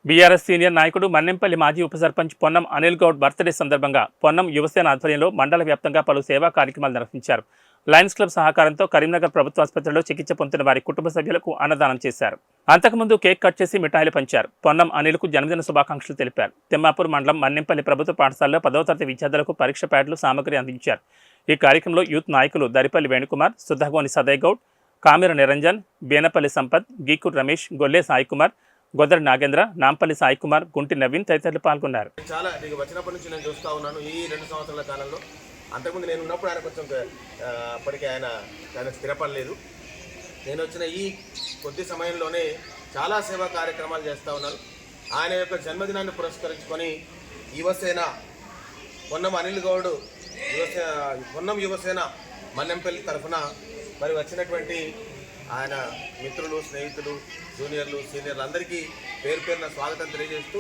BRS senior నాయకుడు మన్నెంపల్లి మాజీ ఉప సర్పంచ్ పొన్నం అనిల్ గౌడ్ బర్త్డే సందర్భంగా పొన్నం యువసేన ఆధ్వర్యంలో మండల వ్యాప్తంగా పలు సేవా కార్యక్రమాలు నిర్వహించారు. లయన్స్ క్లబ్ సహకారంతో కరీంనగర్ ప్రభుత్వ ఆసుపత్రిలో చికిత్స పొందుతున్న వారి కుటుంబ సభ్యులకు అన్నదానం చేశారు. అంతకుముందు కేక్ కట్ చేసి మిఠాయిలు పంచారు. పొన్నం అనిల్కు జన్మదిన శుభాకాంక్షలు తెలిపారు. తిమ్మాపూర్ మండలం మన్నెంపల్లి ప్రభుత్వ పాఠశాలలో 10వ తరగతి విద్యార్థులకు పరీక్ష ప్యాడ్లు సామగ్రి అందించారు. ఈ కార్యక్రమంలో యూత్ నాయకులు దరిపల్లి వేణుకుమార్, సుద్దగోని సదయ్ గౌడ్, కామిర నిరంజన్, బేనపల్లి సంపత్, గీకూర్ రమేష్, గొల్లే సాయికుమార్, గొదర్ నాగేంద్ర, నాంపల్లి సాయికుమార్, గుంటి నవీన్ తదితరులు పాల్గొన్నారు. చాలా వచ్చినప్పటి నుంచి నేను చూస్తూ ఉన్నాను. ఈ 2 సంవత్సరాల కాలంలో అంతకుముందు నేను ఉన్నప్పుడు ఆయన కొంచెం అప్పటికి ఆయన స్థిరపడలేదు. నేను వచ్చిన ఈ కొద్ది సమయంలోనే చాలా సేవా కార్యక్రమాలు చేస్తూ ఉన్నారు. ఆయన యొక్క జన్మదినాన్ని పురస్కరించుకొని యువసేన పొన్నం అనిల్ గౌడ్ పొన్నం యువసేన మన్నెంపల్లి తరఫున మరి వచ్చినటువంటి ఆయన మిత్రులు, స్నేహితులు, జూనియర్లు, సీనియర్లు అందరికీ పేరు పేరున స్వాగతం తెలియజేస్తూ